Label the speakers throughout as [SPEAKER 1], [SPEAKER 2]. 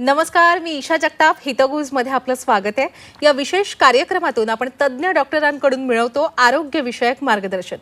[SPEAKER 1] नमस्कार, मी ईशा जगताप. हितगुजमध्ये आपलं स्वागत आहे. या विशेष कार्यक्रमातून आपण तज्ज्ञ डॉक्टरांकडून मिळवतो आरोग्यविषयक मार्गदर्शन.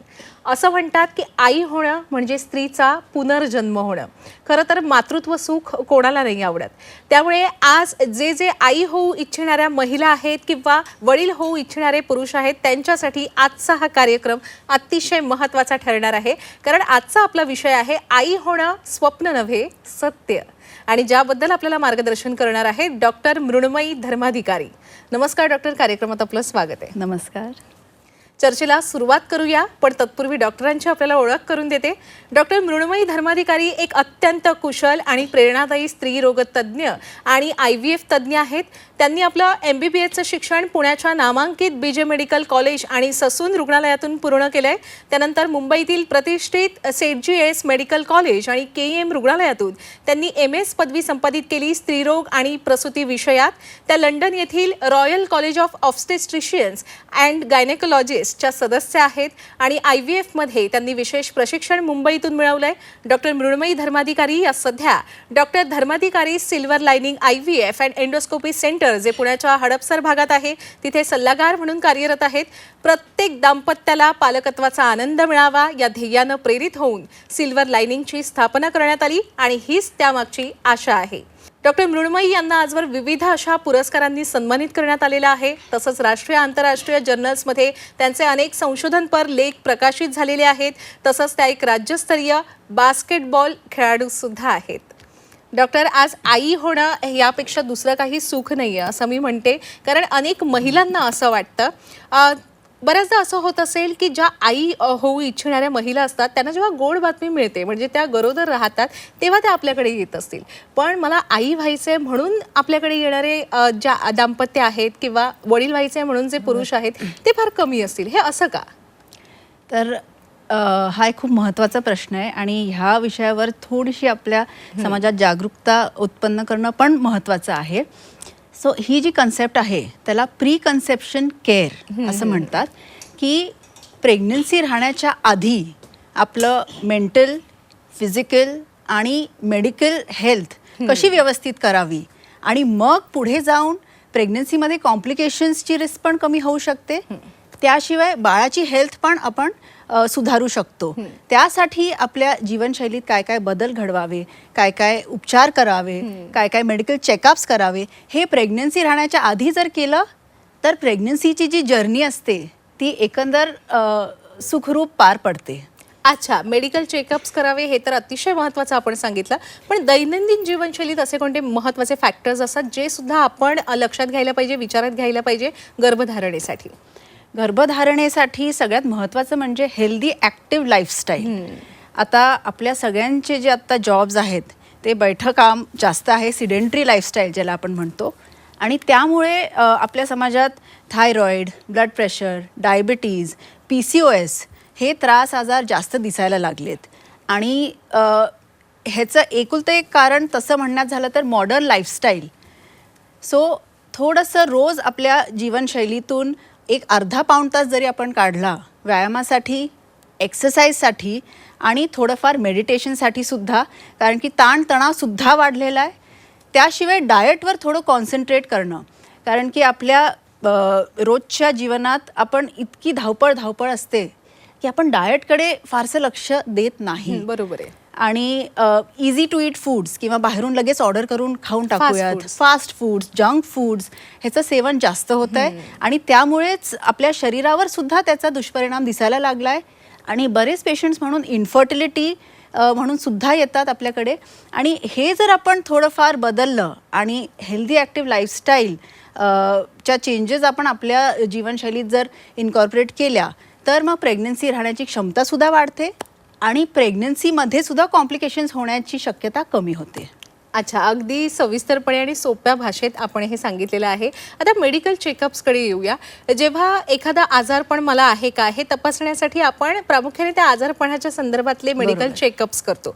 [SPEAKER 1] असं म्हणतात की आई होणं म्हणजे स्त्रीचा पुनर्जन्म होणं. खरं तर मातृत्व सुख कोणाला नाही आवडत. त्यामुळे आज जे आई होऊ इच्छिणाऱ्या महिला आहेत किंवा वडील होऊ इच्छिणारे पुरुष आहेत त्यांच्यासाठी आजचा हा कार्यक्रम अतिशय महत्त्वाचा ठरणार आहे. कारण आजचा आपला विषय आहे आई होणं स्वप्न नव्हे सत्य. आणि ज्याबद्दल आपल्याला मार्गदर्शन करणार आहेत डॉक्टर मृण्मयी धर्माधिकारी. नमस्कार डॉक्टर, कार्यक्रमात आपलं स्वागत आहे.
[SPEAKER 2] नमस्कार.
[SPEAKER 1] चर्चेला सुरुवात करूया, पण तत्पूर्वी डॉक्टरांची आपल्याला ओळख करून देते. डॉक्टर मृण्मयी धर्माधिकारी एक अत्यंत कुशल आणि प्रेरणादायी स्त्रीरोग तज्ज्ञ आणि IVF तज्ज्ञ आहेत. त्यांनी आपलं MBBSचं शिक्षण पुण्याच्या नामांकित BJ मेडिकल कॉलेज आणि ससून रुग्णालयातून पूर्ण केलंय. त्यानंतर मुंबईतील प्रतिष्ठित सेठजी मेडिकल कॉलेज आणि KEM रुग्णालयातून त्यांनी MS पदवी संपादित केली स्त्रीरोग आणि प्रसूती विषयात. त्या लंडन येथील royal college of obstetricians and गायनेकोलॉजिस्टच्या सदस्य आहेत आणि IVF मध्ये त्यांनी विशेष प्रशिक्षण मुंबईतून मिळवलंय. डॉक्टर मृण्मयी धर्माधिकारी या सध्या doctor Dharmadhikari silver lining IVF and endoscopy centre जे पुण्याच्या हडपसर भागात आहे तिथे सल्लागार म्हणून कार्यरत आहेत. प्रत्येक दाम्पत्याला पालकत्वाचा आनंद मिळावा या ध्येयानं प्रेरित होऊन सिल्वर लाइनिंगची स्थापना करण्यात आली आणि हीच त्यामागची आशा आहे. डॉक्टर मृण्मयी यांना आजवर विविध अशा पुरस्कारांनी सन्मानित करण्यात आलेलं आहे. तसंच राष्ट्रीय आंतरराष्ट्रीय जर्नल्समध्ये त्यांचे अनेक संशोधनपर लेख प्रकाशित झालेले आहेत. तसंच त्या एक राज्यस्तरीय बास्केटबॉल खेळाडू सुद्धा आहेत. डॉक्टर, आज आई होणं यापेक्षा दुसरं काही सुख नाही आहे असं मी म्हणते. कारण अनेक महिलांना असं वाटतं, बऱ्याचदा असं होत असेल की ज्या आई होऊ इच्छिणाऱ्या महिला असतात त्यांना जेव्हा गोड बातमी मिळते म्हणजे त्या गरोदर राहतात तेव्हा त्या आपल्याकडे येत असतील, पण मला आई व्हायचंय म्हणून आपल्याकडे येणारे ज्या दाम्पत्य आहेत किंवा वडील व्हायचे म्हणून जे पुरुष आहेत ते फार कमी असतील. हे असं का?
[SPEAKER 2] तर हा एक खूप महत्त्वाचा प्रश्न आहे आणि ह्या विषयावर थोडीशी आपल्या समाजात जागरूकता उत्पन्न करणं पण महत्त्वाचं आहे. सो ही जी कन्सेप्ट आहे त्याला प्री कन्सेप्शन केअर असं म्हणतात, की प्रेग्नन्सी राहण्याच्या आधी आपलं मेंटल, फिजिकल आणि मेडिकल हेल्थ कशी व्यवस्थित करावी आणि मग पुढे जाऊन प्रेग्नन्सीमध्ये कॉम्प्लिकेशन्सची रिस्क पण कमी होऊ शकते. त्याशिवाय बाळाची हेल्थ पण आपण सुधारू शकतो. त्यासाठी आपल्या जीवनशैलीत काय काय बदल घडवावे, काय काय उपचार करावे, काय काय मेडिकल चेकअप्स करावे, हे प्रेग्नन्सी राहण्याच्या आधी जर केलं तर प्रेग्नन्सीची जी जर्नी असते ती एकंदर सुखरूप पार पडते.
[SPEAKER 1] अच्छा, मेडिकल चेकअप्स करावे हे तर अतिशय महत्त्वाचं आपण सांगितलं, पण दैनंदिन जीवनशैलीत असे कोणते महत्त्वाचे फॅक्टर्स असतात जे सुद्धा आपण लक्षात घ्यायला पाहिजे, विचारात घ्यायला पाहिजे गर्भधारणेसाठी?
[SPEAKER 2] गर्भधारणेसाठी सगळ्यात महत्त्वाचं म्हणजे हेल्दी ॲक्टिव्ह लाईफस्टाईल. आता आपल्या सगळ्यांचे जे आत्ता जॉब्स आहेत ते बैठं काम जास्त आहे, सिडेंटरी लाईफस्टाईल ज्याला आपण म्हणतो. आणि त्यामुळे आपल्या समाजात thyroid, blood pressure, diabetes, PCOS हे त्रास आजार जास्त दिसायला लागलेत. आणि ह्याचं एकुलतं एक कारण तसं म्हणण्यात झालं तर मॉडर्न लाईफस्टाईल. सो थोडंसं रोज आपल्या जीवनशैलीतून एक अर्धा पाऊण तास जरी आपण काढला व्यायामासाठी, एक्सरसाइजसाठी आणि थोडंफार मेडिटेशनसाठी सुद्धा, कारण की ताणतणावसुद्धा वाढलेला आहे. त्याशिवाय डाएटवर थोडं कॉन्सन्ट्रेट करणं, कारण की आपल्या रोजच्या जीवनात आपण इतकी धावपळ असते की आपण डाएटकडे फारसं लक्ष देत नाही.
[SPEAKER 1] बरोबर आहे.
[SPEAKER 2] आणि इझी टू ईट फूड्स किंवा बाहेरून लगेच ऑर्डर करून खाऊन टाकूयात, फास्ट फूड्स, जंक फूड्स ह्याचं सेवन जास्त होत आहे आणि त्यामुळेच आपल्या शरीरावर सुद्धा त्याचा दुष्परिणाम दिसायला लागला आहे. आणि बरेच पेशंट्स म्हणून इन्फर्टिलिटी म्हणून सुद्धा येतात आपल्याकडे. आणि हे जर आपण थोडंफार बदललं आणि हेल्दी ॲक्टिव्ह लाईफस्टाईल च्या चेंजेस आपण आपल्या जीवनशैलीत जर इन्कॉर्पोरेट केल्या तर मग प्रेग्नन्सी राहण्याची क्षमतासुद्धा वाढते आणि प्रेग्नन्सीमध्ये सुद्धा कॉम्प्लिकेशन्स होण्याची शक्यता कमी होते.
[SPEAKER 1] अच्छा, अगदी सविस्तरपणे आणि सोप्या भाषेत आपण हे सांगितलेलं आहे. आता मेडिकल चेकअप्सकडे येऊया. जेव्हा एखादा आजारपण मला आहे का हे तपासण्यासाठी आपण प्रामुख्याने त्या आजारपणाच्या संदर्भातले मेडिकल चेकअप्स करतो.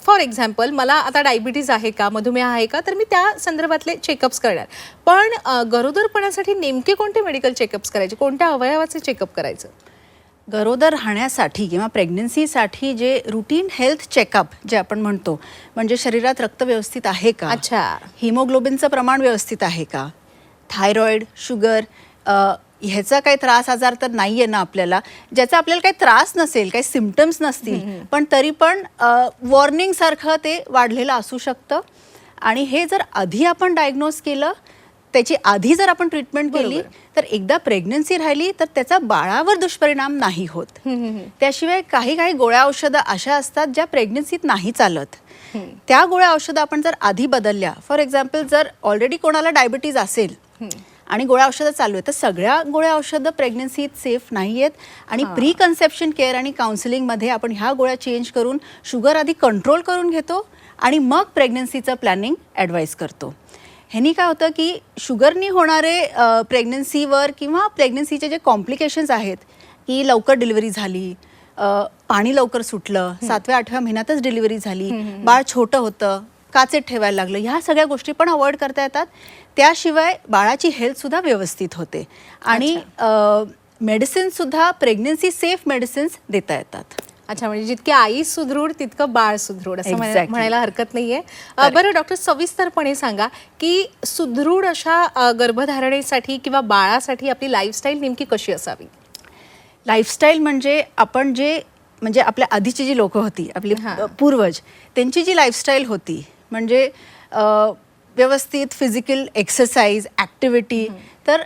[SPEAKER 1] फॉर एक्झाम्पल, मला आता डायबिटीज आहे का, मधुमेह आहे का, तर मी त्या संदर्भातले चेकअप्स करणार. पण गरोदरपणासाठी नेमके कोणते मेडिकल चेकअप्स करायचे, कोणत्या अवयवाचे चेकअप करायचं?
[SPEAKER 2] गरोदर राहण्यासाठी किंवा प्रेग्नन्सीसाठी जे रुटीन हेल्थ चेकअप जे आपण म्हणतो, म्हणजे शरीरात रक्त व्यवस्थित आहे का,
[SPEAKER 1] अच्छा.
[SPEAKER 2] हिमोग्लोबिनचं प्रमाण व्यवस्थित आहे का, थायरॉईड, शुगर, ह्याचा काही त्रास आजार तर नाही आहे ना आपल्याला, ज्याचा आपल्याला काही त्रास नसेल, काही सिम्पटम्स नसतील, पण तरी पण वॉर्निंगसारखं ते वाढलेलं असू शकतं. आणि हे जर आधी आपण डायग्नोज केलं, त्याची आधी जर आपण ट्रीटमेंट केली, तर एकदा प्रेग्नन्सी राहिली तर त्याचा बाळावर दुष्परिणाम नाही होत. त्याशिवाय काही काही गोळ्या औषधं अशा असतात ज्या प्रेग्नन्सीत नाही चालत. त्या गोळ्या औषधं आपण जर आधी बदलल्या, फॉर एक्झाम्पल जर ऑलरेडी कोणाला डायबिटीज असेल आणि गोळ्या औषधं चालू आहेत, तर सगळ्या गोळ्या औषधं प्रेग्नन्सीत सेफ नाही आहेत. आणि प्री कन्सेप्शन केअर आणि काउन्सिलिंगमध्ये आपण ह्या गोळ्या चेंज करून शुगर आधी कंट्रोल करून घेतो आणि मग प्रेग्नन्सीचं प्लॅनिंग ॲडवाईस करतो. ह्यानी काय होतं की शुगरनी होणारे प्रेग्नन्सीवर किंवा प्रेग्नन्सीचे जे कॉम्प्लिकेशन्स आहेत, की लवकर डिलिव्हरी झाली, पाणी लवकर सुटलं, 7व्या-8व्या महिन्यातच डिलिव्हरी झाली, बाळ छोटं होतं, काचेत ठेवायला लागलं, ह्या सगळ्या गोष्टी पण अवॉइड करता येतात. त्याशिवाय बाळाची हेल्थसुद्धा व्यवस्थित होते आणि मेडिसिनसुद्धा प्रेग्नन्सी सेफ मेडिसिन्स देता येतात.
[SPEAKER 1] अच्छा, म्हणजे जितकी आई सुदृढ तितकं बाळ सुदृढ असं
[SPEAKER 2] Exactly.
[SPEAKER 1] म्हणायला हरकत नाहीये. बरं डॉक्टर, सविस्तरपणे सांगा की सुदृढ अशा गर्भधारणेसाठी किंवा बाळासाठी आपली लाईफस्टाईल नेमकी कशी असावी?
[SPEAKER 2] लाईफस्टाईल म्हणजे आपण जे म्हणजे आपल्या आधीची जी लोकं होती, आपली पूर्वज, त्यांची जी लाईफस्टाईल होती, म्हणजे व्यवस्थित फिजिकल एक्सरसाइज, ॲक्टिव्हिटी, तर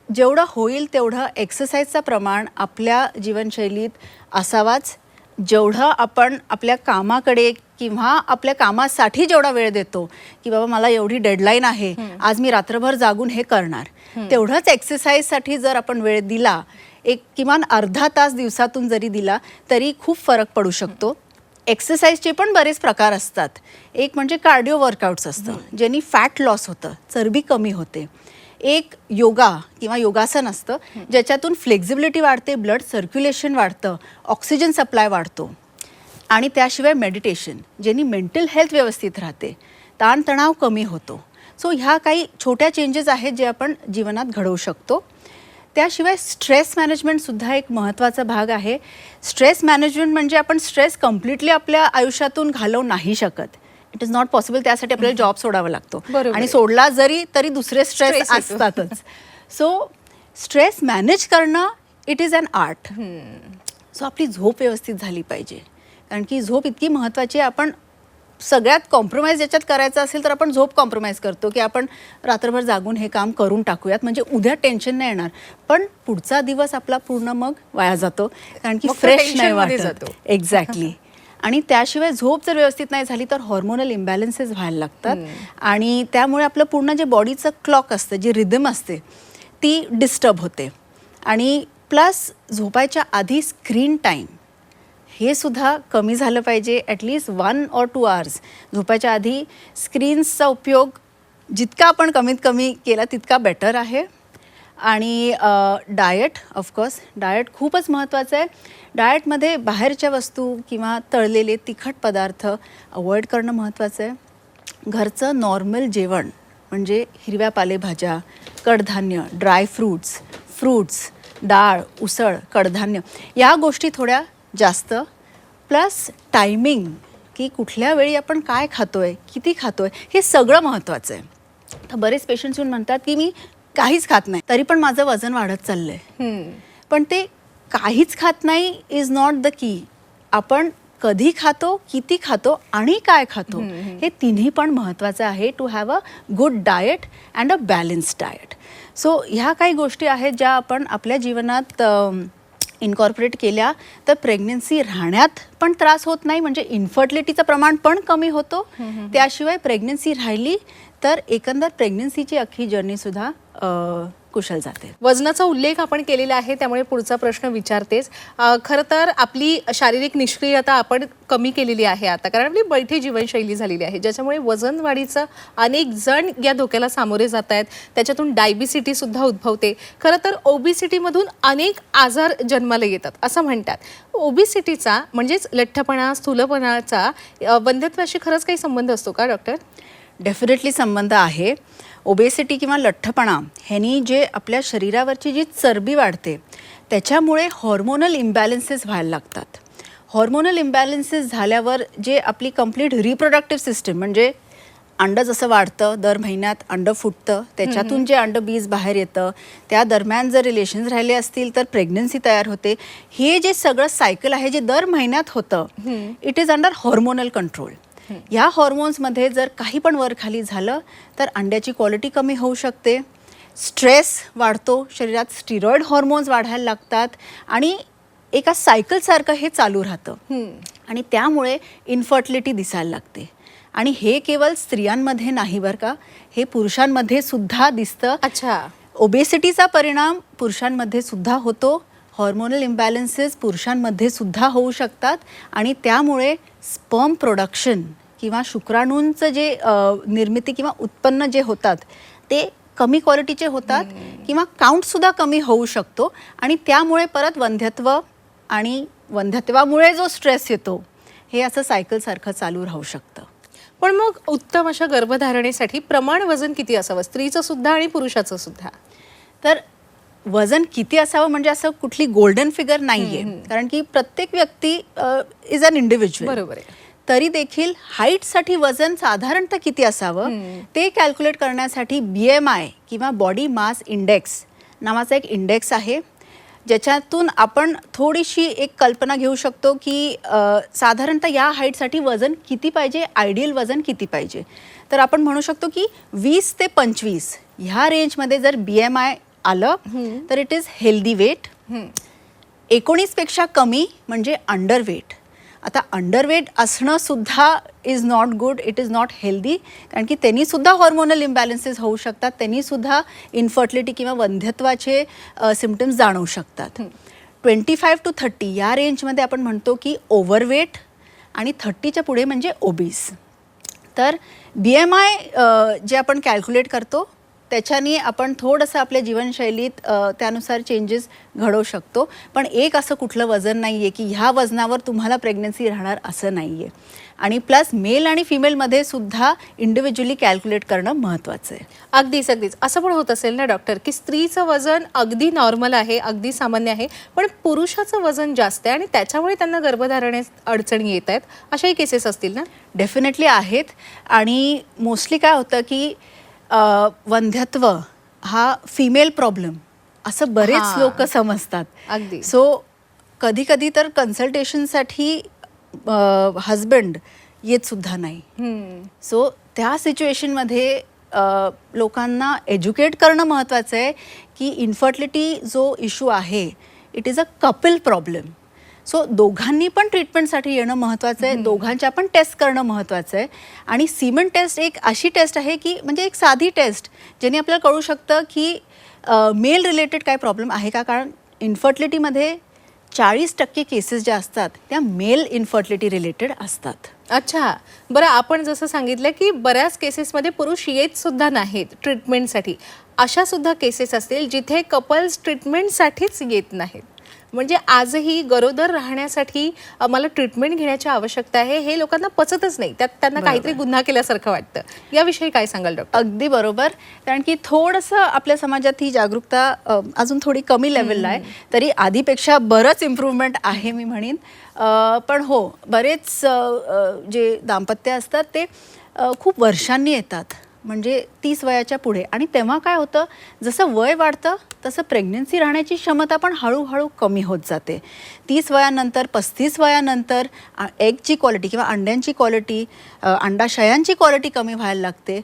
[SPEAKER 2] जेवढं होईल तेवढं एक्सरसाइजचं प्रमाण आपल्या जीवनशैलीत असावाच. जेवढं आपण आपल्या कामाकडे किंवा आपल्या कामासाठी जेवढा वेळ देतो, की बाबा मला एवढी डेडलाईन आहे, आज मी रात्रभर जागून हे करणार, तेवढंच एक्सरसाइजसाठी जर आपण वेळ दिला, एक किमान अर्धा तास दिवसातून जरी दिला, तरी खूप फरक पडू शकतो. एक्सरसाइजचे पण बरेच प्रकार असतात. एक म्हणजे कार्डिओ वर्कआउट्स असतं, ज्यांनी फॅट लॉस होतं, चरबी कमी होते. एक योगा किंवा योगासन असतं, ज्याच्यातून फ्लेक्झिबिलिटी वाढते, ब्लड सर्क्युलेशन वाढतं, ऑक्सिजन सप्लाय वाढतो. आणि त्याशिवाय मेडिटेशन, ज्यांनी मेंटल हेल्थ व्यवस्थित राहते, ताणतणाव कमी होतो. सो ह्या काही छोट्या चेंजेस आहेत जे आपण जीवनात घडवू शकतो. त्याशिवाय स्ट्रेस मॅनेजमेंटसुद्धा एक महत्त्वाचा भाग आहे. स्ट्रेस मॅनेजमेंट म्हणजे आपण स्ट्रेस कम्प्लिटली आपल्या आयुष्यातून घालवू नाही शकत. It is not possible. त्यासाठी आपल्याला जॉब सोडावा लागतो आणि सोडला जरी तरी दुसरे स्ट्रेस असतातच. सो स्ट्रेस मॅनेज करणं it is an art. So आपली झोप व्यवस्थित झाली पाहिजे, कारण की झोप इतकी महत्त्वाची आहे. आपण सगळ्यात कॉम्प्रोमाइज याच्यात करायचं असेल तर आपण झोप कॉम्प्रोमाइज करतो, की आपण रात्रभर जागून हे काम करून टाकूयात म्हणजे उद्या टेन्शन नाही येणार. पण पुढचा दिवस आपला पूर्ण मग वाया जातो, कारण की फ्रेश नाही वाटत. एक्झॅक्टली. आणि त्याशिवाय झोप जर व्यवस्थित नाही झाली तर हॉर्मोनल इम्बॅलन्सेस व्हायला लागतात आणि त्यामुळे आपलं पूर्ण जे बॉडीचं क्लॉक असतं, जी रिदम असते, ती डिस्टर्ब होते. आणि प्लस झोपायच्या आधी स्क्रीन टाईम हे सुद्धा कमी झालं पाहिजे. ॲटलिस्ट 1 or 2 hours झोपायच्या आधी स्क्रीन्सचा उपयोग जितका आपण कमीत कमी केला तितका बेटर आहे. आणि डाएट, ऑफकोर्स डाएट खूपच महत्त्वाचं आहे. डाएटमध्ये बाहेरच्या वस्तू किंवा तळलेले तिखट पदार्थ अवॉइड करणं महत्त्वाचं आहे. घरचं नॉर्मल जेवण म्हणजे हिरव्या पालेभाज्या, कडधान्य, ड्राय फ्रूट्स, डाळ, उसळ, कडधान्य, या गोष्टी थोड्या जास्त. प्लस टायमिंग, की कुठल्या वेळी आपण काय खातोय, किती खातोय, हे सगळं महत्त्वाचं आहे. तर बरेच पेशंट्स येऊन म्हणतात की मी काहीच खात नाही तरी पण माझं वजन वाढत चाललंय. पण ते काहीच खात नाही इज नॉट द की. आपण कधी खातो, किती खातो आणि काय खातो, हे तिन्ही पण महत्त्वाचं आहे to have a good diet and a balanced diet. So ह्या काही गोष्टी आहेत ज्या आपण आपल्या जीवनात इन्कॉर्पोरेट केल्या तर प्रेग्नन्सी राहण्यात पण त्रास होत नाही, म्हणजे इन्फर्टिलिटीचं प्रमाण पण कमी होतो. त्याशिवाय प्रेग्नन्सी राहिली तर एकंदर प्रेग्नन्सीची अख्खी जर्नीसुद्धा कुशल जाते.
[SPEAKER 1] वजनाचा उल्लेख आपण केलेला आहे, त्यामुळे पुढचा प्रश्न विचारतेच. खरं तर आपली शारीरिक निष्क्रियता आपण कमी केलेली आहे आता, कारण आपली बैठी जीवनशैली झालेली आहे, ज्याच्यामुळे वजन वाढीचं अनेक जण या धोक्याला सामोरे जात आहेत. त्याच्यातून डायबिसिटी सुद्धा उद्भवते. खरं तर ओबिसिटीमधून अनेक आजार जन्माला येतात असं म्हणतात. ओबिसिटीचा म्हणजेच लठ्ठपणा, स्थूलपणाचा वंध्यत्वाशी खरंच काही संबंध असतो का डॉक्टर?
[SPEAKER 2] डेफिनेटली संबंध आहे. ओबेसिटी किंवा लठ्ठपणा ह्यानी जे आपल्या शरीरावरची जी चरबी वाढते त्याच्यामुळे हॉर्मोनल इम्बॅलन्सेस व्हायला लागतात. हॉर्मोनल इम्बॅलन्सेस झाल्यावर जे आपली कंप्लीट रिप्रोडक्टिव्ह सिस्टीम म्हणजे अंड जसं वाढतं, दर महिन्यात अंड फुटतं, त्याच्यातून जे अंडबीज बाहेर येतं, त्या दरम्यान जर रिलेशन्स राहिले असतील तर प्रेग्नन्सी तयार होते. हे जे सगळं सायकल आहे जे दर महिन्यात होतं, it is under hormonal control. या हॉर्मोन्समध्ये जर काही पण वर खाली झालं तर अंड्याची क्वालिटी कमी होऊ शकते, स्ट्रेस वाढतो, शरीरात स्टिरॉइड हॉर्मोन्स वाढायला लागतात आणि एका सायकलसारखं हे चालू राहतं आणि त्यामुळे इन्फर्टिलिटी दिसायला लागते. आणि हे केवळ स्त्रियांमध्ये नाही बरं का, हे पुरुषांमध्ये सुद्धा दिसतं.
[SPEAKER 1] अच्छा.
[SPEAKER 2] ओबेसिटीचा परिणाम पुरुषांमध्ये सुद्धा होतो, हॉर्मोनल इम्बॅलन्सेस पुरुषांमध्ये सुद्धा होऊ शकतात आणि त्यामुळे स्पर्म प्रोडक्शन किंवा शुक्राणूंचं जे निर्मिती किंवा उत्पन्न जे होतात ते कमी क्वालिटीचे होतात किंवा काउंटसुद्धा कमी होऊ शकतो आणि त्यामुळे परत वंध्यत्व आणि वंध्यत्वामुळे जो स्ट्रेस येतो हे असं सायकलसारखं चालू राहू शकतं.
[SPEAKER 1] पण मग उत्तम अशा गर्भधारणेसाठी प्रमाण वजन किती असावं, स्त्रीचं सुद्धा आणि पुरुषाचं सुद्धा?
[SPEAKER 2] तर वजन किती असावं म्हणजे असं कुठली गोल्डन फिगर नाहीये, कारण की प्रत्येक व्यक्ती इज अन इंडिव्हिज्युअल.
[SPEAKER 1] बरोबर आहे.
[SPEAKER 2] तरी देखील हाईटसाठी वजन साधारणतः किती असावं ते कॅल्क्युलेट करण्यासाठी BMI किंवा बॉडी मास इंडेक्स नावाचा एक इंडेक्स आहे, ज्याच्यातून आपण थोडीशी एक कल्पना घेऊ शकतो की साधारणतः या हाईटसाठी वजन किती पाहिजे, आयडियल वजन किती पाहिजे. तर आपण म्हणू शकतो की 20 ते 25 ह्या रेंजमध्ये जर BMI आलं तर इट इज हेल्दी वेट. 19 पेक्षा कमी म्हणजे अंडरवेट. आता अंडरवेट असणं सुद्धा is not good, it is not healthy, कारण की त्यांनी सुद्धा हॉर्मोनल इम्बॅलन्सेस होऊ शकतात, त्यांनी सुद्धा इन्फर्टिलिटी किंवा वंध्यत्वाचे सिम्पटम्स जाणवू शकतात. 25 to 30 या रेंजमध्ये आपण म्हणतो की ओव्हरवेट आणि 30च्या पुढे म्हणजे ओबीस. तर BMI जे आपण कॅल्क्युलेट करतो त्याच्याने आपण थोडंसं आपल्या जीवनशैलीत त्यानुसार चेंजेस घडवू शकतो. पण एक असं कुठलं वजन नाही आहे की ह्या वजनावर तुम्हाला प्रेग्नन्सी राहणार असं नाही आहे. आणि प्लस मेल आणि फिमेलमध्ये सुद्धा इंडिव्हिज्युअली कॅल्क्युलेट करणं महत्त्वाचं आहे.
[SPEAKER 1] अगदीच अगदीच. असं पण होत असेल ना डॉक्टर की स्त्रीचं वजन अगदी नॉर्मल आहे, अगदी सामान्य आहे, पण पुरुषाचं वजन जास्त आहे आणि त्याच्यामुळे त्यांना गर्भधारणेत अडचणी येत आहेत, अशाही केसेस असतील ना?
[SPEAKER 2] डेफिनेटली आहेत. आणि मोस्टली काय होतं की वंध्यत्व हा फिमेल प्रॉब्लेम असं बरेच लोक समजतात.
[SPEAKER 1] अगदी.
[SPEAKER 2] सो कधी कधी तर कन्सल्टेशनसाठी हजबंड येत सुद्धा नाही. सो त्या सिच्युएशनमध्ये लोकांना एज्युकेट करणं महत्त्वाचं आहे की इन्फर्टिलिटी जो इश्यू आहे it is a couple problem. So दोघांनी पण ट्रीटमेंटसाठी येणं महत्त्वाचं आहे, दोघांच्या पण टेस्ट करणं महत्त्वाचं आहे. आणि सीमेन टेस्ट एक अशी टेस्ट आहे की म्हणजे एक साधी टेस्ट ज्याने आपल्याला कळू शकतं की मेल रिलेटेड काय प्रॉब्लेम आहे का, कारण इन्फर्टिलिटीमध्ये 40% केसेस ज्या असतात त्या मेल इन्फर्टिलिटी रिलेटेड असतात.
[SPEAKER 1] अच्छा. बरं, आपण जसं सांगितलं की बऱ्याच केसेसमध्ये पुरुष येत सुद्धा नाहीत ट्रीटमेंटसाठी, अशा सुद्धा केसेस असतील जिथे कपल्स ट्रीटमेंटसाठीच येत नाहीत. म्हणजे आजही गरोदर राहण्यासाठी मला ट्रीटमेंट घेण्याची आवश्यकता आहे हे लोकांना पचतच नाही, त्यात त्यांना काहीतरी गुन्हा केल्यासारखं वाटतं. याविषयी काय सांगाल डॉक्टर?
[SPEAKER 2] अगदी बरोबर. कारण की थोडंसं आपल्या समाजात ही जागरूकता अजून थोडी कमी लेवलला आहे, तरी आधीपेक्षा बरंच इम्प्रूव्हमेंट आहे मी म्हणेन. पण हो, बरेच जे दाम्पत्य असतात ते खूप वर्षांनी येतात, म्हणजे 30 वयाच्या पुढे. आणि तेव्हा काय होतं, जसं वय वाढतं तसं प्रेग्नन्सी राहण्याची क्षमता पण हळूहळू कमी होत जाते. 30 वयानंतर 35 वयानंतर एगची क्वालिटी किंवा अंड्यांची क्वालिटी, अंडाशयांची क्वालिटी कमी व्हायला लागते,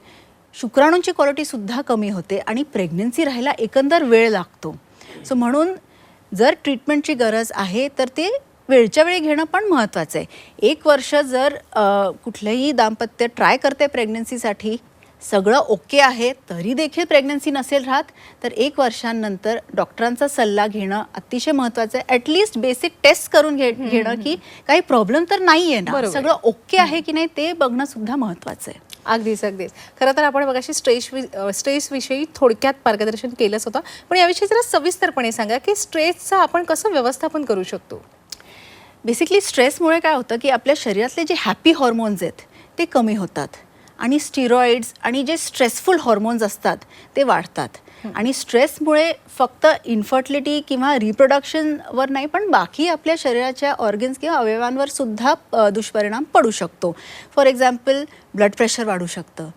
[SPEAKER 2] शुक्राणूंची क्वालिटीसुद्धा कमी होते आणि प्रेग्नन्सी राहायला एकंदर वेळ लागतो. सो म्हणून जर ट्रीटमेंटची गरज आहे तर ते वेळच्या वेळी घेणं पण महत्त्वाचं आहे. 1 वर्ष जर कुठलंही दाम्पत्य ट्राय करते प्रेग्नन्सीसाठी, सगळं ओके आहे, तरी देखील प्रेग्नन्सी नसेल राहत, तर 1 वर्षांनंतर डॉक्टरांचा सल्ला घेणं अतिशय महत्त्वाचं आहे. ॲटलिस्ट बेसिक टेस्ट करून घेणं की काही प्रॉब्लेम तर नाही आहे ना, सगळं ओके आहे की नाही ते बघणं सुद्धा महत्त्वाचं आहे.
[SPEAKER 1] अगदीच अगदीच. खरं तर आपण बघाशी स्ट्रेसविषयी थोडक्यात मार्गदर्शन केलंच होतं, पण याविषयी जरा सविस्तरपणे सांगा की स्ट्रेसचं आपण कसं व्यवस्थापन करू शकतो?
[SPEAKER 2] बेसिकली स्ट्रेसमुळे काय होतं की आपल्या शरीरातले जे हॅपी हॉर्मोन्स आहेत ते कमी होतात आणि स्टिरॉइड्स आणि जे स्ट्रेसफुल हॉर्मोन्स असतात ते वाढतात. आणि स्ट्रेसमुळे फक्त इन्फर्टिलिटी किंवा रिप्रोडक्शनवर नाही, पण बाकी आपल्या शरीराच्या ऑर्गन्स किंवा अवयवांवर सुद्धा दुष्परिणाम पडू शकतो. फॉर एक्झाम्पल ब्लड प्रेशर वाढू शकतं,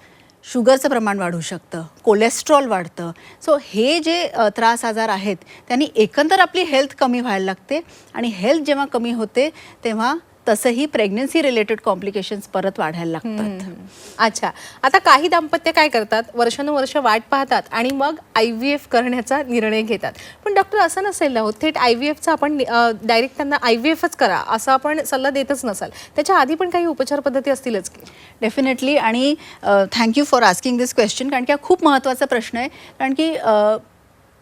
[SPEAKER 2] शुगरचं प्रमाण वाढू शकतं, कोलेस्ट्रॉल वाढतं. सो हे जे त्रास आजार आहेत त्यांनी एकंदर आपली हेल्थ कमी व्हायला लागते. आणि हेल्थ जेव्हा कमी होते तेव्हा तसंही प्रेग्नन्सी रिलेटेड कॉम्प्लिकेशन्स परत वाढायला लागतात.
[SPEAKER 1] अच्छा, आता काही दाम्पत्य काय करतात, वर्षानुवर्ष वाट पाहतात आणि मग IVF करण्याचा निर्णय घेतात. पण डॉक्टर असं नसेल ना, थेट IVFचा आपण डायरेक्ट त्यांना IVFच करा असं आपण सल्ला देतच नसाल. त्याच्या आधी पण काही उपचार पद्धती असतीलच की?
[SPEAKER 2] डेफिनेटली. आणि thank you for asking this question, कारण की हा खूप महत्त्वाचा प्रश्न आहे. कारण की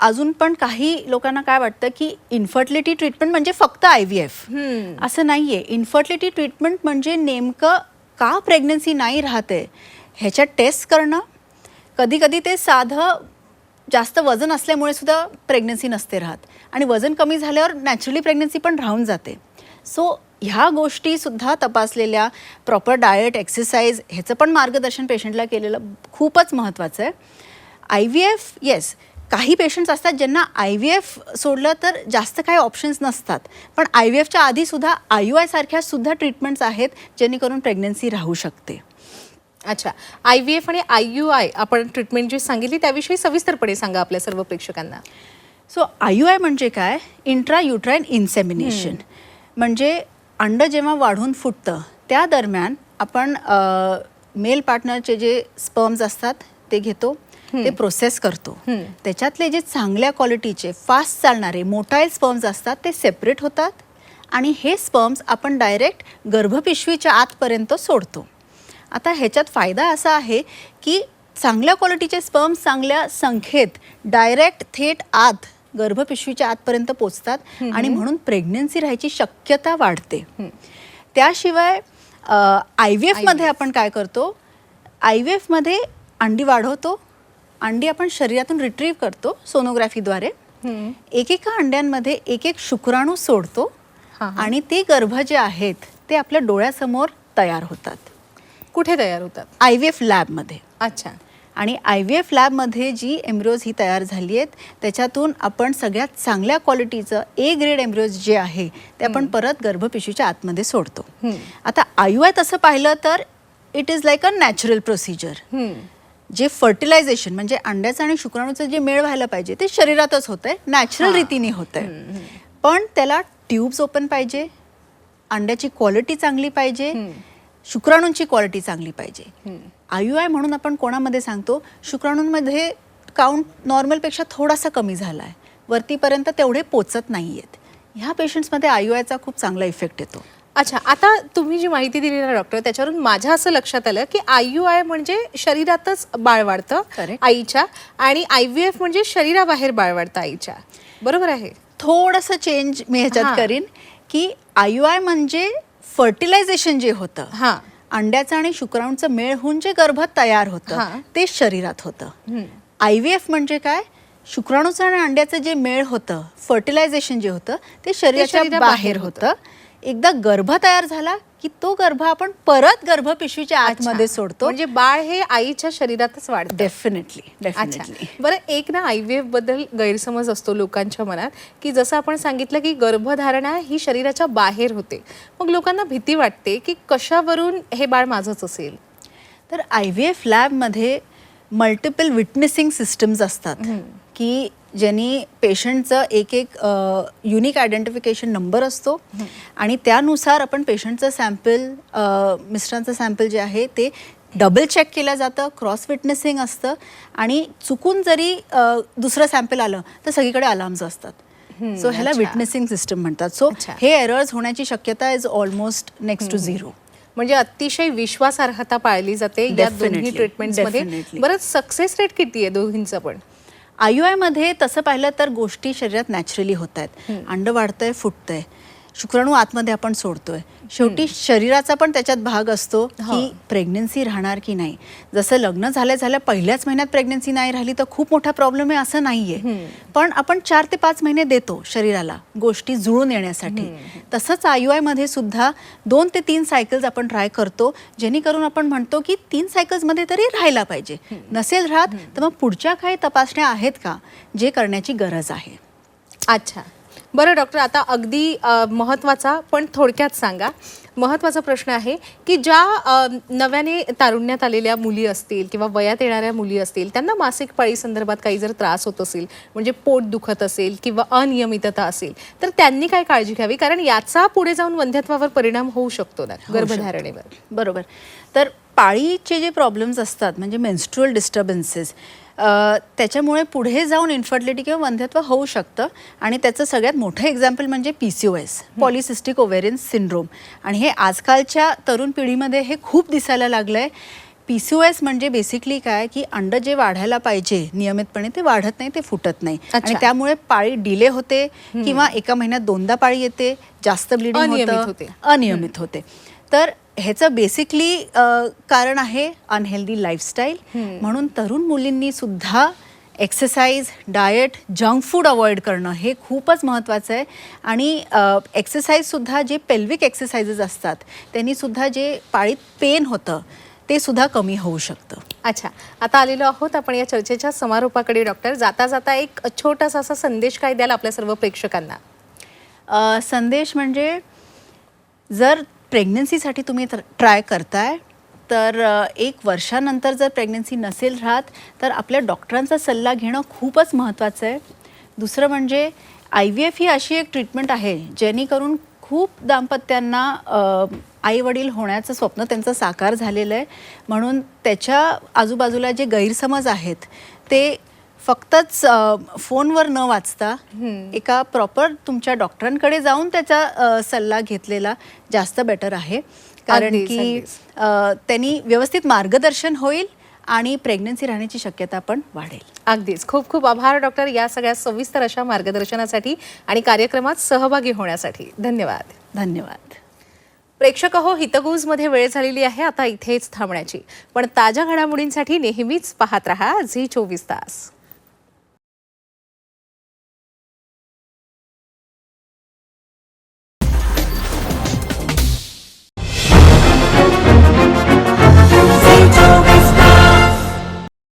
[SPEAKER 2] अजून पण काही लोकांना काय वाटतं की इन्फर्टिलिटी ट्रीटमेंट म्हणजे फक्त IVF. असं नाही आहे. इन्फर्टिलिटी ट्रीटमेंट म्हणजे नेमकं का प्रेग्नन्सी नाही राहते ह्याच्या टेस्ट करणं. कधी कधी ते साधं जास्त वजन असल्यामुळे सुद्धा प्रेग्नन्सी नसते राहत, आणि वजन कमी झाल्यावर नॅचरली प्रेग्नन्सी पण राहून जाते. सो ह्या गोष्टीसुद्धा तपासलेल्या, प्रॉपर डाएट, एक्सरसाइज ह्याचं पण मार्गदर्शन पेशंटला केलेलं खूपच महत्त्वाचं आहे. IVF येस, काही पेशंट्स असतात ज्यांना IVF सोडलं तर जास्त काही ऑप्शन्स नसतात, पण IVFच्या आधीसुद्धा IUI सारख्या सुद्धा ट्रीटमेंट्स आहेत जेणेकरून प्रेग्नन्सी राहू शकते.
[SPEAKER 1] अच्छा, IVF आणि IUI आपण ट्रीटमेंट जी सांगितली त्याविषयी सविस्तरपणे सांगा आपल्या सर्व प्रेक्षकांना.
[SPEAKER 2] सो IUI म्हणजे काय? Intra युट्राईन insemination. म्हणजे अंड जेव्हा वाढून फुटतं त्या दरम्यान आपण मेल पार्टनरचे जे स्पर्म्स असतात ते घेतो, ते प्रोसेस करतो. त्याच्यातले जे चांगल्या क्वालिटीचे फास्ट चालणारे मोटाईल स्पर्म्स असतात ते सेपरेट होतात, आणि हे स्पर्म्स आपण डायरेक्ट गर्भपिशवीच्या आतपर्यंत सोडतो. आता ह्याच्यात फायदा असा आहे की चांगल्या क्वालिटीचे स्पर्म्स चांगल्या संख्येत डायरेक्ट थेट आत गर्भपिशवीच्या आतपर्यंत पोचतात, आणि म्हणून प्रेग्नन्सी राहायची शक्यता वाढते. त्याशिवाय IVFमध्ये आपण काय करतो? IVFमध्ये अंडी वाढवतो, अंडी आपण शरीरातून रिट्रीव्ह करतो सोनोग्राफीद्वारे. एकेका अंड्यांमध्ये एक एक शुक्राणू सोडतो, आणि ते गर्भ जे आहेत ते आपल्या डोळ्यासमोर तयार होतात.
[SPEAKER 1] कुठे तयार होतात?
[SPEAKER 2] IVF लॅबमध्ये.
[SPEAKER 1] अच्छा.
[SPEAKER 2] आणि IVF लॅबमध्ये जी एम्ब्रियोज ही तयार झाली आहेत त्याच्यातून आपण सगळ्यात चांगल्या क्वालिटीचं A ग्रेड एम्ब्रियोज जे आहे ते आपण परत गर्भपिशवीच्या आतमध्ये सोडतो. आता IUI तसं पाहिलं तर it is like a natural procedure. जे फर्टिलायझेशन म्हणजे अंड्याचं आणि शुक्राणूचं जे मेळ व्हायला पाहिजे ते शरीरातच होतंय, नॅचरल रीतीने होतंय. पण त्याला ट्यूब्स ओपन पाहिजे, अंड्याची क्वालिटी चांगली पाहिजे, शुक्राणूंची क्वालिटी चांगली पाहिजे. IUI म्हणून आपण कोणामध्ये सांगतो? शुक्राणूंमध्ये काउंट नॉर्मलपेक्षा थोडासा कमी झाला आहे, वरतीपर्यंत तेवढे पोचत नाही आहेत. ह्या पेशंट्समध्ये IUIचा खूप चांगला इफेक्ट येतो.
[SPEAKER 1] अच्छा, आता तुम्ही जी माहिती दिली ना डॉक्टर, त्याच्यावरून माझ्या असं लक्षात आलं की IUI म्हणजे शरीरातच बाळ वाढतं आईच्या, आणि IVF म्हणजे शरीराबाहेर बाळ वाढतं आईच्या. बरोबर आहे?
[SPEAKER 2] थोडंसं चेंज मी ह्याच्यात करीन की IUI म्हणजे फर्टिलायझेशन जे होतं, अंड्याचं आणि शुक्राणूचं मेळ होऊन जे गर्भ तयार होतं ते शरीरात होतं. IVF म्हणजे काय? शुक्राणूचं आणि अंड्याचं जे मेळ होतं, फर्टिलायझेशन जे होतं ते शरीराच्या बाहेर होतं. एकदा गर्भ तयार झाला की तो गर्भ आपण परत गर्भपिशवीच्या आतमध्ये सोडतो.
[SPEAKER 1] म्हणजे बाळ हे आईच्या शरीरातच वाढतं.
[SPEAKER 2] डेफिनेटली.
[SPEAKER 1] बरं, एक ना IVF बद्दल गैरसमज असतो लोकांच्या मनात की जसं आपण सांगितलं की गर्भधारणा ही शरीराच्या बाहेर होते, मग लोकांना भीती वाटते की कशावरून हे बाळ माझंच असेल.
[SPEAKER 2] तर IVF लॅबमध्ये मल्टिपल विटनेसिंग सिस्टम्स असतात की ज्यांनी पेशंटचं एक युनिक आयडेंटिफिकेशन नंबर असतो, आणि त्यानुसार आपण पेशंटचं सॅम्पल, मिस्टरांचं सॅम्पल जे आहे ते डबल चेक केलं जातं, क्रॉस विटनेसिंग असतं, आणि चुकून जरी दुसरं सॅम्पल आलं तर सगळीकडे अलार्म्स असतात. सो ह्याला विटनेसिंग सिस्टम म्हणतात. सो हे एरर्स होण्याची शक्यता is almost next to zero.
[SPEAKER 1] म्हणजे अतिशय विश्वासार्हता पाळली जाते या दोन्ही ट्रीटमेंट्समध्ये. बरं, सक्सेस रेट किती आहे दोघींचं पण?
[SPEAKER 2] IUI मध्ये तसं पाहिलं तर गोष्टी शरीरात नॅचरली होत आहेत. अंड वाढतंय, फुटतंय, शुक्राणू आतमध्ये आपण सोडतोय. शेवटी शरीराचा पण त्याच्यात भाग असतो की प्रेग्नन्सी राहणार की नाही. जसं लग्न झाल्या पहिल्याच महिन्यात प्रेग्नन्सी नाही राहिली तर खूप मोठा प्रॉब्लेम आहे असं नाहीये, पण आपण 4 ते 5 महिने देतो शरीराला गोष्टी जुळून येण्यासाठी. तसंच IUI मध्ये सुद्धा 2 ते 3 सायकल्स आपण ट्राय करतो, जेणेकरून आपण म्हणतो की 3 सायकल्समध्ये तरी राहायला पाहिजे. नसेल राहत तर मग पुढच्या काही तपासण्या आहेत का जे करण्याची गरज आहे.
[SPEAKER 1] अच्छा, बरं डॉक्टर, आता अगदी महत्त्वाचा पण थोडक्यात सांगा. महत्त्वाचा प्रश्न आहे की ज्या नव्याने तारुण्यात आलेल्या मुली असतील किंवा वयात येणाऱ्या मुली असतील, त्यांना मासिक पाळी संदर्भात काही जर त्रास होत असेल, म्हणजे पोट दुखत असेल किंवा अनियमितता असेल, तर त्यांनी काय काळजी घ्यावी? कारण याचा पुढे जाऊन वंध्यत्वावर परिणाम होऊ शकतो ना, गर्भधारणेवर.
[SPEAKER 2] बरोबर. तर पाळीचे जे प्रॉब्लेम्स असतात म्हणजे मेन्स्ट्रुअल डिस्टर्बन्सेस, त्याच्यामुळे पुढे जाऊन इन्फर्टिलिटी किंवा वंध्यत्व होऊ शकतं. आणि त्याचं सगळ्यात मोठं एक्झाम्पल म्हणजे PCOS, पॉलिसिस्टिक ओव्हेरियन सिंड्रोम. आणि हे आजकालच्या तरुण पिढीमध्ये हे खूप दिसायला लागलं आहे. PCOS म्हणजे बेसिकली काय की अंड जे वाढायला पाहिजे नियमितपणे ते वाढत नाही, ते फुटत नाही. आणि त्यामुळे पाळी डिले होते किंवा एका महिन्यात 2दा पाळी येते, जास्त ब्लिडिंग होते, अनियमित होते. तर ह्याचं बेसिकली कारण आहे अनहेल्दी लाईफस्टाईल. म्हणून तरुण मुलींनी सुद्धा exercise, diet, junk food avoid करणं हे खूपच महत्त्वाचं आहे. आणि एक्सरसाइजसुद्धा जे पेल्विक एक्सरसाइजेस असतात त्यांनी सुद्धा जे पाळीत पेन होतं ते सुद्धा कमी होऊ शकतं.
[SPEAKER 1] अच्छा, आता आलेलो आहोत आपण या चर्चेच्या समारोपाकडे. डॉक्टर, जाता जाता एक छोटासा असा संदेश काय द्याल आपल्या सर्व प्रेक्षकांना?
[SPEAKER 2] संदेश म्हणजे जर प्रेग्नन्सीसाठी तुम्ही ट्राय करताय तर 1 वर्षानंतर जर प्रेग्नन्सी नसेल राहत तर आपल्या डॉक्टरांचा सल्ला घेणं खूपच महत्त्वाचं आहे. दुसरं म्हणजे IVF ही अशी एक ट्रीटमेंट आहे जेणेकरून खूप दाम्पत्यांना आईवडील होण्याचं स्वप्न त्यांचं साकार झालेलं आहे. म्हणून त्याच्या आजूबाजूला जे गैरसमज आहेत ते फक्तच फोनवर न वाचता एका प्रॉपर तुमच्या डॉक्टरांकडे जाऊन त्याचा सल्ला घेतलेला जास्त बेटर आहे. कारण की त्यांनी व्यवस्थित मार्गदर्शन होईल आणि प्रेग्नन्सी राहण्याची शक्यता पण वाढेल.
[SPEAKER 1] अगदीच. खूप खूप आभार डॉक्टर या सगळ्या सविस्तर अशा मार्गदर्शनासाठी आणि कार्यक्रमात सहभागी होण्यासाठी. धन्यवाद.
[SPEAKER 2] धन्यवाद.
[SPEAKER 1] प्रेक्षक हो, हितगुजमध्ये वेळ झालेली आहे आता इथेच थांबण्याची. पण ताज्या घडामोडींसाठी नेहमीच पाहत रहा झी 24 तास.